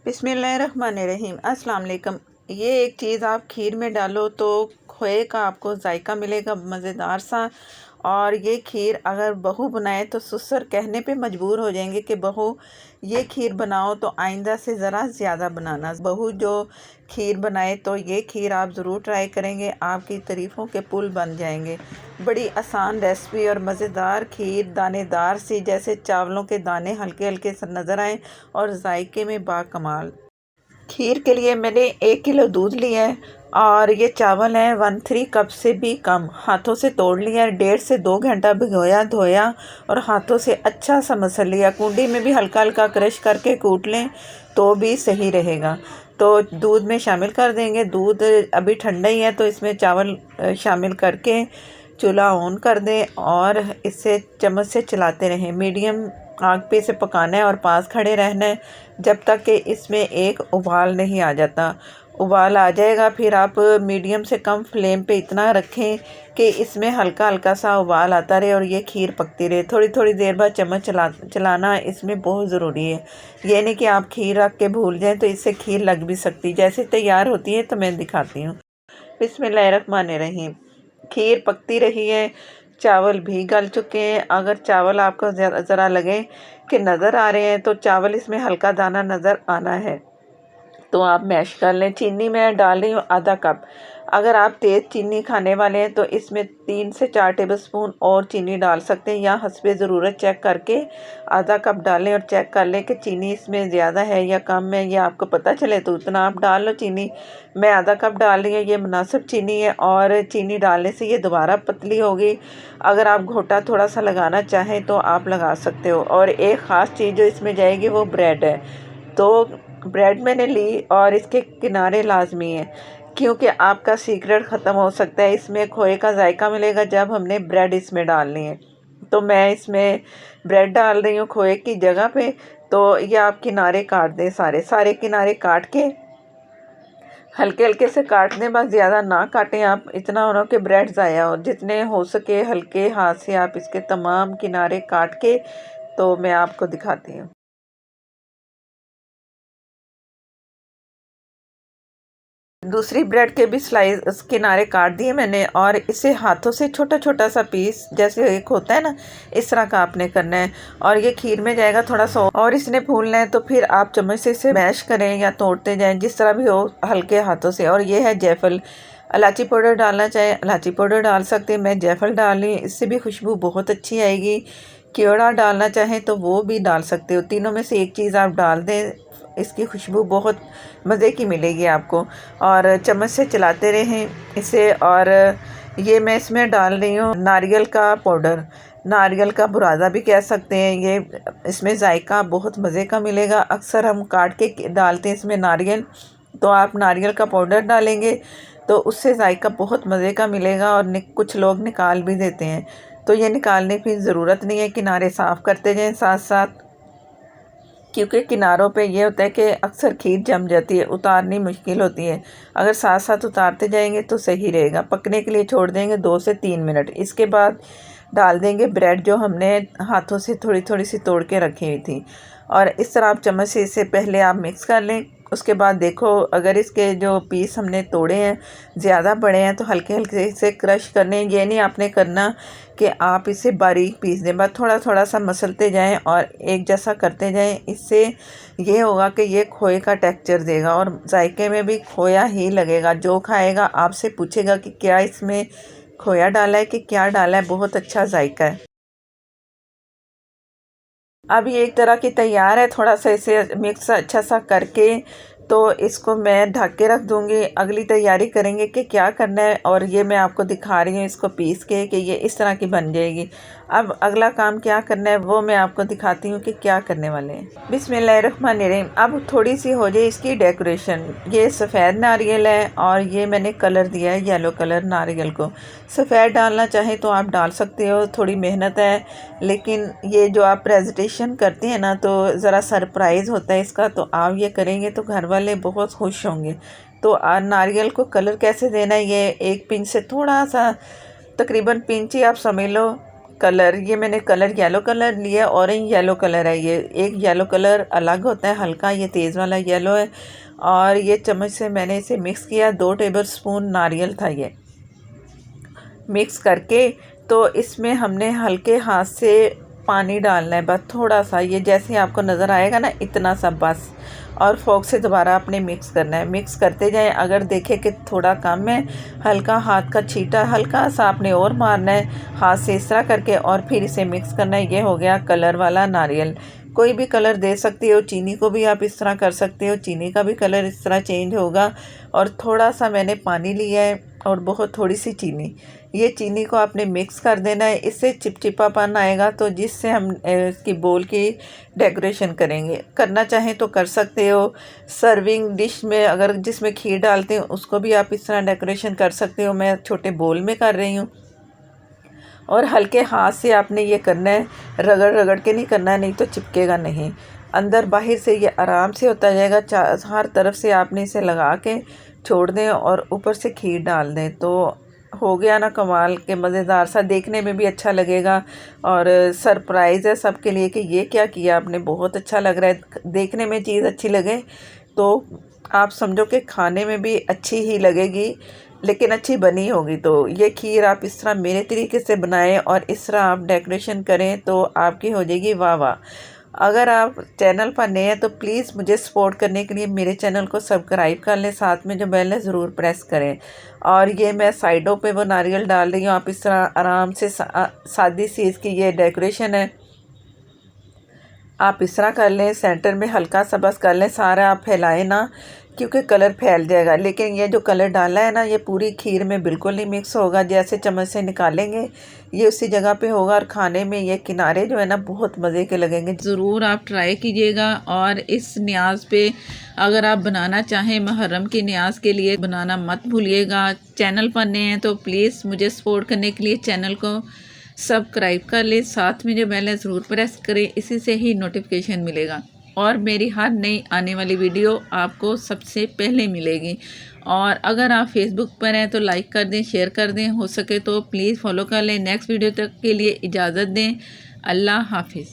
बिस्मिल्लाहिर्रहमानिर्रहीम। अस्सलाम वालेकुम। ये एक चीज़ आप खीर में डालो तो खोए का आपको जायका मिलेगा मज़ेदार सा। और ये खीर अगर बहू बनाए तो ससुर कहने पे मजबूर हो जाएंगे कि बहू ये खीर बनाओ, तो आइंदा से ज़रा ज़्यादा बनाना। बहू जो खीर बनाए तो ये खीर आप ज़रूर ट्राई करेंगे, आपकी तारीफ़ों के पुल बन जाएंगे। बड़ी आसान रेसिपी और मज़ेदार खीर, दानेदार सी, जैसे चावलों के दाने हल्के हल्के नज़र आए और जायके में बाकमाल। खीर के लिए मैंने 1 किलो दूध लिया है और ये चावल है 1/3 कप से भी कम। हाथों से तोड़ लिया है, 1.5 से 2 घंटा भिगोया धोया और हाथों से अच्छा सा मसल लिया। कूंडी में भी हल्का हल्का क्रश करके कूट लें तो भी सही रहेगा। तो दूध में शामिल कर देंगे। दूध अभी ठंडा ही है तो इसमें चावल शामिल करके चूल्हा ऑन कर दें और इसे चम्मच से चलाते रहें। मीडियम आग पे इसे पकाना है और पास खड़े रहना है जब तक कि इसमें एक उबाल नहीं आ जाता। उबाल आ जाएगा फिर आप मीडियम से कम फ्लेम पे इतना रखें कि इसमें हल्का हल्का सा उबाल आता रहे और ये खीर पकती रहे। थोड़ी थोड़ी देर बाद चम्मच चलाना इसमें बहुत ज़रूरी है। ये नहीं कि आप खीर रख के भूल जाएं तो इससे खीर लग भी सकती। जैसे तैयार होती है तो मैं दिखाती हूँ। बिस्मिल्लाहिर्रहमानिर्रहीम। खीर पकती रही है, चावल भी गल चुके हैं। अगर चावल आपको ज़रा लगे कि नज़र आ रहे हैं तो चावल इसमें हल्का दाना नज़र आना है तो आप मैश कर लें। चीनी मैं डाल रही हूँ आधा कप। अगर आप तेज़ चीनी खाने वाले हैं तो इसमें 3 से 4 टेबलस्पून और चीनी डाल सकते हैं, या हस्बे ज़रूरत चेक करके आधा कप डालें और चेक कर लें कि चीनी इसमें ज़्यादा है या कम है। या आपको पता चले तो उतना आप डाल लो चीनी। मैं आधा कप डाल रही हूँ, ये मुनासिब चीनी है और चीनी डालने से ये दोबारा पतली होगी। अगर आप घोटा थोड़ा सा लगाना चाहें तो आप लगा सकते हो। और एक ख़ास चीज़ जो इसमें जाएगी वो ब्रेड है। तो ब्रेड मैंने ली और इसके किनारे लाजमी है क्योंकि आपका सीक्रेट ख़त्म हो सकता है। इसमें खोए का जायका मिलेगा जब हमने ब्रेड इसमें डालनी है। तो मैं इसमें ब्रेड डाल रही हूँ खोए की जगह पे। तो ये आप किनारे काट दें, सारे सारे किनारे काट के हल्के हल्के से काट दें, बस ज़्यादा ना काटें आप, इतना हो कि ब्रेड ज़ाया हो। जितने हो सके हल्के हाथ से आप इसके तमाम किनारे काट के, तो मैं आपको दिखाती हूँ। दूसरी ब्रेड के भी स्लाइस किनारे काट दिए मैंने और इसे हाथों से छोटा छोटा सा पीस, जैसे एक होता है ना, इस तरह का आपने करना है। और ये खीर में जाएगा थोड़ा सा और इसने फूलना है तो फिर आप चम्मच से इसे मैश करें या तोड़ते जाएं, जिस तरह भी हो, हल्के हाथों से। और ये है जायफल। इलायची पाउडर डालना चाहे इलायची पाउडर डाल सकते हैं, मैं जायफल डाल रही हूँ, इससे भी खुशबू बहुत अच्छी आएगी। केवड़ा डालना चाहें तो वो भी डाल सकते हो। तीनों में से एक चीज़ आप डाल दें, इसकी खुशबू बहुत मज़े की मिलेगी आपको। और चम्मच से चलाते रहें इसे। और ये मैं इसमें डाल रही हूँ नारियल का पाउडर, नारियल का बुरादा भी कह सकते हैं। ये इसमें जायका बहुत मज़े का मिलेगा। अक्सर हम काट के डालते हैं इसमें नारियल, तो आप नारियल का पाउडर डालेंगे तो उससे जायका बहुत मज़े का मिलेगा। और कुछ लोग निकाल भी देते हैं, तो ये निकालने की ज़रूरत नहीं है। किनारे साफ़ करते जाएं साथ साथ, क्योंकि किनारों पे ये होता है कि अक्सर खीर जम जाती है, उतारनी मुश्किल होती है। अगर साथ साथ उतारते जाएंगे तो सही रहेगा। पकने के लिए छोड़ देंगे 2 से 3 मिनट। इसके बाद डाल देंगे ब्रेड जो हमने हाथों से थोड़ी थोड़ी सी तोड़ के रखी हुई थी। और इस तरह आप चम्मच से इसे पहले आप मिक्स कर लें। उसके बाद देखो, अगर इसके जो पीस हमने तोड़े हैं ज़्यादा बड़े हैं तो हल्के हल्के से क्रश करने। ये नहीं आपने करना कि आप इसे बारीक पीस दें, बस थोड़ा थोड़ा सा मसलते जाएं और एक जैसा करते जाएं। इससे ये होगा कि ये खोए का टेक्सचर देगा और जायके में भी खोया ही लगेगा। जो खाएगा आपसे पूछेगा कि क्या इसमें खोया डाला है कि क्या डाला है। बहुत अच्छा जायका है। अब ये एक तरह की तैयार है। थोड़ा सा इसे मिक्स अच्छा सा करके तो इसको मैं ढक के रख दूँगी। अगली तैयारी करेंगे कि क्या करना है, और ये मैं आपको दिखा रही हूँ इसको पीस के कि ये इस तरह की बन जाएगी। अब अगला काम क्या करना है वो मैं आपको दिखाती हूँ कि क्या करने वाले हैं। बिस्मिल्लाहिर्रहमानिर्रहीम। अब थोड़ी सी हो जाए इसकी डेकोरेशन। ये सफ़ेद नारियल है और ये मैंने कलर दिया है येलो कलर नारियल को। सफ़ेद डालना चाहें तो आप डाल सकते हो, थोड़ी मेहनत है, लेकिन ये जो आप प्रेजेंटेशन करते हैं ना तो ज़रा सरप्राइज़ होता है इसका। तो आप ये करेंगे तो घर वाले बहुत खुश होंगे। तो नारियल को कलर कैसे देना है, ये एक पिंच से थोड़ा सा, तकरीबन पिंच ही आप समझ लो, कलर, ये मैंने कलर येलो कलर लिया, ऑरेंज येलो कलर है ये। एक येलो कलर अलग होता है हल्का, ये तेज़ वाला येलो है। और ये चम्मच से मैंने इसे मिक्स किया। 2 टेबलस्पून नारियल था ये। मिक्स करके तो इसमें हमने हल्के हाथ से पानी डालना है, बस थोड़ा सा, ये जैसे आपको नज़र आएगा ना इतना सा बस। और फोक से दोबारा अपने मिक्स करना है। मिक्स करते जाएं। अगर देखें कि थोड़ा कम है, हल्का हाथ का छींटा हल्का सा आपने और मारना है हाथ से इस तरह करके, और फिर इसे मिक्स करना है। ये हो गया कलर वाला नारियल। कोई भी कलर दे सकते हो, चीनी को भी आप इस तरह कर सकते हो, चीनी का भी कलर इस तरह चेंज होगा। और थोड़ा सा मैंने पानी लिया है और बहुत थोड़ी सी चीनी। ये चीनी को आपने मिक्स कर देना है, इससे चिपचिपापन आएगा, तो जिससे हम इसकी बोल की डेकोरेशन करेंगे। करना चाहें तो कर सकते हो। सर्विंग डिश में अगर जिसमें खीर डालते हैं उसको भी आप इस तरह डेकोरेशन कर सकते हो। मैं छोटे बोल में कर रही हूँ। और हल्के हाथ से आपने ये करना है, रगड़ रगड़ के नहीं करना है, नहीं तो चिपकेगा नहीं। अंदर बाहर से ये आराम से होता जाएगा। हर तरफ से आपने इसे लगा के छोड़ दें और ऊपर से खीर डाल दें, तो हो गया ना कमाल के मज़ेदार सा। देखने में भी अच्छा लगेगा और सरप्राइज़ है सबके लिए कि ये क्या किया आपने, बहुत अच्छा लग रहा है। देखने में चीज़ अच्छी लगे तो आप समझो कि खाने में भी अच्छी ही लगेगी, लेकिन अच्छी बनी होगी। तो ये खीर आप इस तरह मेरे तरीके से बनाएं और इस तरह आप डेकोरेशन करें तो आपकी हो जाएगी वाह वाह। अगर आप चैनल पर नए हैं तो प्लीज़ मुझे सपोर्ट करने के लिए मेरे चैनल को सब्सक्राइब कर लें, साथ में जो बेल है ज़रूर प्रेस करें। और ये मैं साइडों पे वो नारियल डाल रही हूँ। आप इस तरह आराम से सादी सी इसकी ये डेकोरेशन है, आप इस तरह कर लें। सेंटर में हल्का सा बस कर लें, सारा आप फैलाएं ना, क्योंकि कलर फैल जाएगा। लेकिन ये जो कलर डाला है ना, ये पूरी खीर में बिल्कुल नहीं मिक्स होगा। जैसे चम्मच से निकालेंगे ये उसी जगह पे होगा, और खाने में ये किनारे जो है ना बहुत मज़े के लगेंगे। ज़रूर आप ट्राई कीजिएगा। और इस न्याज़ पे अगर आप बनाना चाहें मुहर्रम की न्याज़ के लिए बनाना मत भूलिएगा। चैनल पर नए हैं तो प्लीज़ मुझे सपोर्ट करने के लिए चैनल को सब्सक्राइब कर ले, साथ में जो बेल है ज़रूर प्रेस करें, इसी से ही नोटिफिकेशन मिलेगा और मेरी हर नई आने वाली वीडियो आपको सबसे पहले मिलेगी। और अगर आप फेसबुक पर हैं तो लाइक कर दें, शेयर कर दें, हो सके तो प्लीज़ फॉलो कर लें। नेक्स्ट वीडियो तक के लिए इजाज़त दें। अल्लाह हाफिज़।